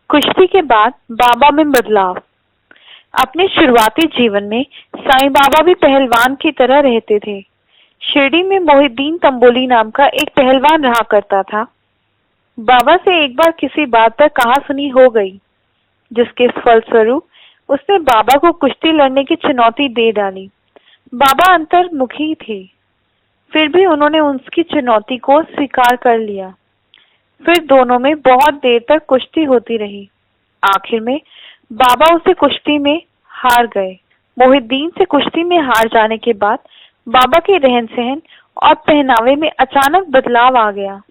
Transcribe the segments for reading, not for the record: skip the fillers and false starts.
कुश्ती के बाद बाबा में बदलाव। अपने शुरुआती जीवन में साईं बाबा भी पहलवान की तरह रहते थे। शिरडी में मोहिद्दीन तंबोली नाम का एक पहलवान रहा करता था। बाबा से एक बार किसी बात पर कहासुनी हो गई, जिसके फलस्वरूप उसने बाबा को कुश्ती लड़ने की चुनौती दे डाली। बाबा अंतर्मुखी थे, फिर भी उन्होंने उसकी चुनौती को स्वीकार कर लिया। फिर दोनों में बहुत देर तक कुश्ती होती रही। आखिर में बाबा उसे कुश्ती में हार गए। मोहिद्दीन से कुश्ती में हार जाने के बाद बाबा के रहन सहन और पहनावे में अचानक बदलाव आ गया।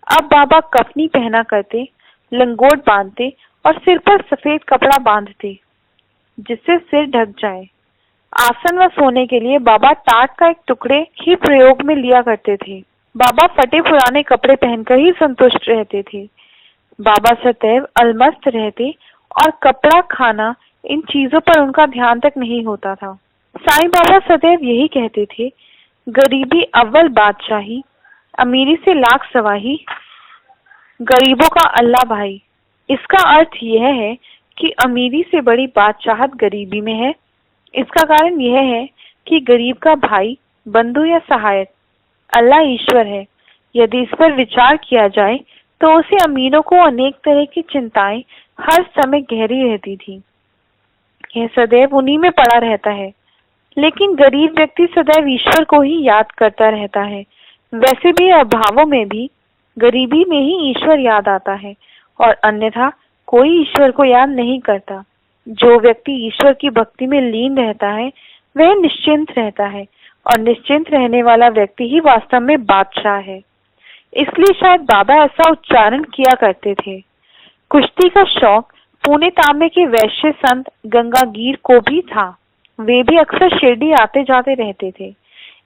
अब बाबा कफनी पहना करते, लंगोट बांधते और सिर पर सफेद कपड़ा बांधते जिससे सिर ढक जाए। आसन व सोने के लिए बाबा टाट का एक टुकड़े ही प्रयोग में लिया करते थे। बाबा फटे पुराने कपड़े पहनकर ही संतुष्ट रहते थे। बाबा सदैव अलमस्त रहते और कपड़ा, खाना, इन चीजों पर उनका ध्यान तक नहीं होता था। साईं बाबा सदैव यही कहते थे, गरीबी अव्वल बादशाही, अमीरी से लाख सवाही, गरीबों का अल्लाह भाई। इसका अर्थ यह है कि अमीरी से बड़ी बादशाहत गरीबी में है। इसका कारण यह है कि गरीब का भाई, बंधु या सहायक अल्लाह ईश्वर है। यदि इस पर विचार किया जाए तो उसे अमीरों को अनेक तरह की चिंताएं हर समय गहरी रहती थी। यह सदैव उन्हीं में पड़ा रहता है। लेकिन गरीब व्यक्ति सदैव ईश्वर को ही याद करता रहता है। वैसे भी अभावों में भी गरीबी में ही ईश्वर याद आता है और अन्यथा कोई ईश्वर को याद नहीं करता। जो व्यक्ति ईश्वर की भक्ति में लीन रहता है वह निश्चिंत रहता है और निश्चिंत रहने वाला व्यक्ति ही वास्तव में बादशाह है। इसलिए शायद बाबा ऐसा उच्चारण किया करते थे। कुश्ती का शौक पुणे तांबे के वैश्य संत गंगागीर को भी था। वे भी अक्सर शिरडी आते जाते रहते थे।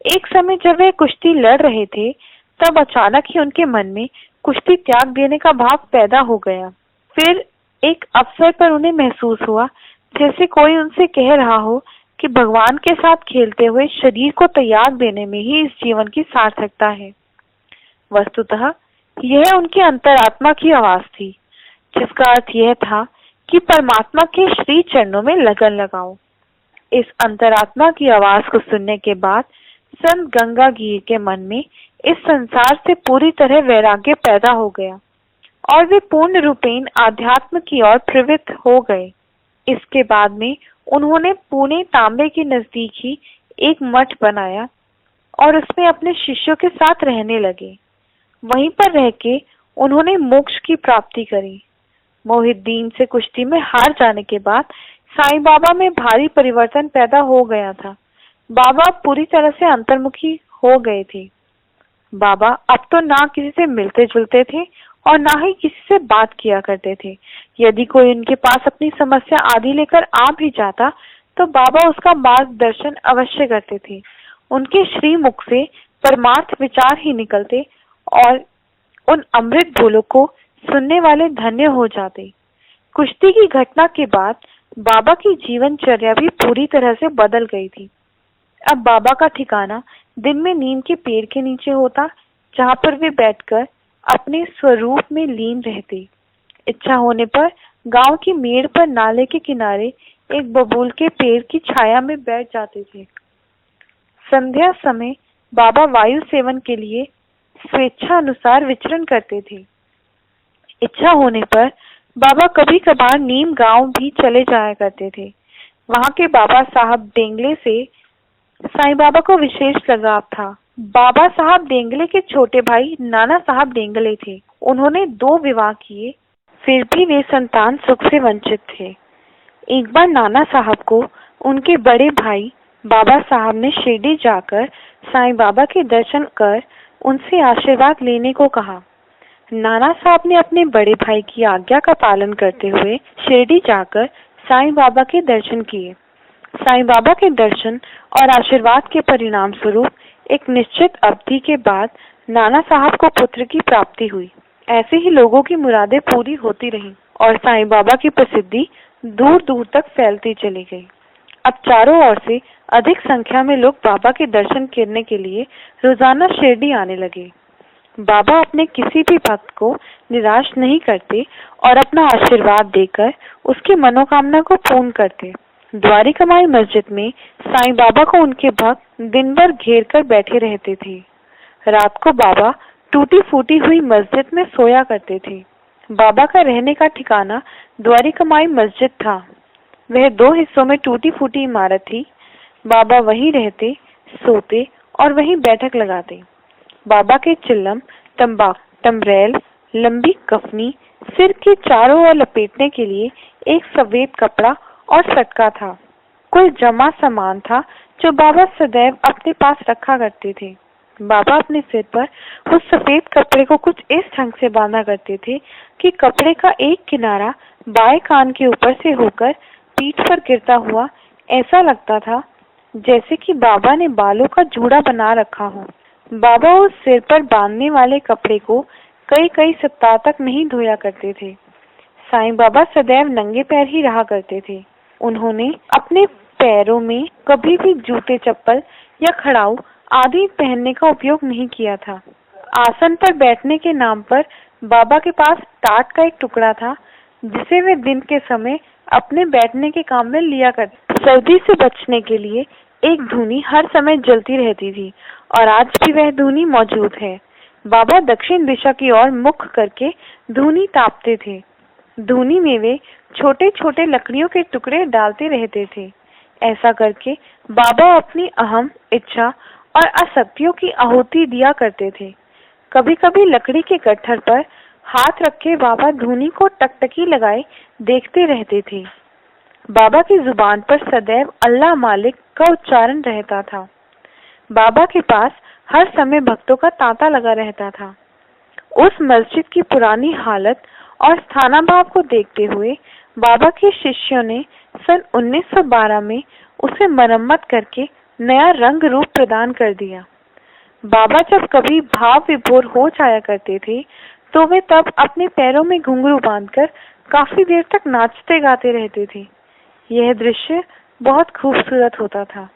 एक समय जब वे कुश्ती लड़ रहे थे तब अचानक ही उनके मन में कुश्ती त्याग देने का भाव पैदा हो गया। फिर एक अवसर पर उन्हें महसूस हुआ जैसे कोई उनसे कह रहा हो कि भगवान के साथ खेलते हुए शरीर को त्याग देने में ही इस जीवन की सार्थकता है। वस्तुतः यह उनकी अंतरात्मा की आवाज थी, जिसका अर्थ यह था कि परमात्मा के श्री चरणों में लगन लगाओ। इस अंतरात्मा की आवाज को सुनने के बाद संत गंगागीर के मन में इस संसार से पूरी तरह वैराग्य पैदा हो गया और वे पूर्ण रूपेण आध्यात्म की ओर प्रवृत्त हो गए। इसके बाद में उन्होंने पुणे तांबे के नजदीक ही एक मठ बनाया और उसमें अपने शिष्यों के साथ रहने लगे। वहीं पर रह के उन्होंने मोक्ष की प्राप्ति करी। मोहिद्दीन से कुश्ती में हार जाने के बाद साईं बाबा में भारी परिवर्तन पैदा हो गया था। बाबा पूरी तरह से अंतर्मुखी हो गए थे। बाबा अब तो ना किसी से मिलते जुलते थे और ना ही किसी से बात किया करते थे। यदि कोई उनके पास अपनी समस्या आदि लेकर आ भी जाता तो बाबा उसका मार्गदर्शन अवश्य करते थे। उनके श्री मुख से परमार्थ विचार ही निकलते और उन अमृत बोलों को सुनने वाले धन्य हो जाते। कुश्ती की घटना के बाद बाबा की जीवनचर्या भी पूरी तरह से बदल गई थी। अब बाबा का ठिकाना दिन में नीम के पेड़ के नीचे होता, जहाँ पर वे बैठकर अपने स्वरूप में लीन रहते। इच्छा होने पर गांव की मेड़ पर नाले के किनारे एक बबूल के पेड़ की छाया में बैठ जाते थे। संध्या समय बाबा वायु सेवन के लिए स्वेच्छा अनुसार विचरण करते थे। इच्छा होने पर बाबा कभी कभार नीम गांव भी चले जाया करते थे। वहां के बाबा साहब डेंगले से साईं बाबा को विशेष लगाव था। बाबा साहब डेंगले के छोटे भाई नाना साहब डेंगले थे। उन्होंने 2 विवाह किए, फिर भी वे संतान सुख से वंचित थे। एक बार नाना साहब को उनके बड़े भाई बाबा साहब ने शिरडी जाकर साईं बाबा के दर्शन कर उनसे आशीर्वाद लेने को कहा। नाना साहब ने अपने बड़े भाई की आज्ञा का पालन करते हुए शिरडी जाकर साईं बाबा के दर्शन किए। साईं बाबा के दर्शन और आशीर्वाद के परिणाम स्वरूप एक निश्चित अवधि के बाद नाना साहब को पुत्र की प्राप्ति हुई। ऐसे ही लोगों की मुरादें पूरी होती रहीं और साईं बाबा की प्रसिद्धि दूर दूर तक फैलती चली गई। अब चारों ओर से अधिक संख्या में लोग बाबा के दर्शन करने के लिए रोजाना शिरडी आने लगे। बाबा अपने किसी भी भक्त को निराश नहीं करते और अपना आशीर्वाद देकर उसकी मनोकामना को पूर्ण करते। द्वारिकामाई मस्जिद में साईं बाबा को उनके भक्त दिन भर घेर कर बैठे रहते थे। रात को बाबा टूटी फूटी हुई मस्जिद में सोया करते थे। बाबा का रहने का ठिकाना द्वारिकामाई मस्जिद था। वह 2 हिस्सों में टूटी फूटी इमारत थी। बाबा वहीं रहते, सोते और वहीं बैठक लगाते। बाबा के चिल्लम, तम्बरेल, लंबी कफनी, सिर के चारों ओर लपेटने के लिए एक सफेद कपड़ा और सटका था। कुल जमा सामान था जो बाबा सदैव अपने पास रखा करते थे। बाबा अपने सिर पर उस सफेद कपड़े को कुछ इस ढंग से बांधा करते थे कि कपड़े का एक किनारा बाएं कान के ऊपर से होकर पीठ पर गिरता हुआ ऐसा लगता था जैसे कि बाबा ने बालों का जूड़ा बना रखा हो। बाबा उस सिर पर बांधने वाले कपड़े को कई सप्ताह तक नहीं धोया करते थे। साईं बाबा सदैव नंगे पैर ही रहा करते थे। उन्होंने अपने पैरों में कभी भी जूते, चप्पल या खड़ाऊ आदि पहनने का उपयोग नहीं किया था। आसन पर बैठने के नाम पर बाबा के पास टाट का एक टुकड़ा था जिसे वे दिन के समय अपने बैठने के काम में लिया करते। सर्दी से बचने के लिए एक धूनी हर समय जलती रहती थी और आज भी वह धूनी मौजूद है। बाबा दक्षिण दिशा की ओर मुख करके धूनी तापते थे। धूनी में वे छोटे छोटे लकड़ियों के टुकड़े डालते रहते थे। ऐसा करके बाबा अपनी अहम इच्छा और आसक्तियों की आहुति दिया करते थे। कभी कभी लकड़ी के गट्ठर पर हाथ रखे बाबा धूनी को टकटकी लगाए देखते रहते थे। बाबा की जुबान पर सदैव अल्लाह मालिक का उच्चारण रहता था। बाबा के पास हर समय भक्तों का तांता लगा रहता था। उस मस्जिद की पुरानी हालत और स्थानाभाव को देखते हुए बाबा के शिष्यों ने सन 1912 में उसे मरम्मत करके नया रंग रूप प्रदान कर दिया। बाबा जब कभी भाव विभोर हो जाया करते थे तो वे तब अपने पैरों में घुंघरू बांधकर काफी देर तक नाचते गाते रहते थे। यह दृश्य बहुत खूबसूरत होता था।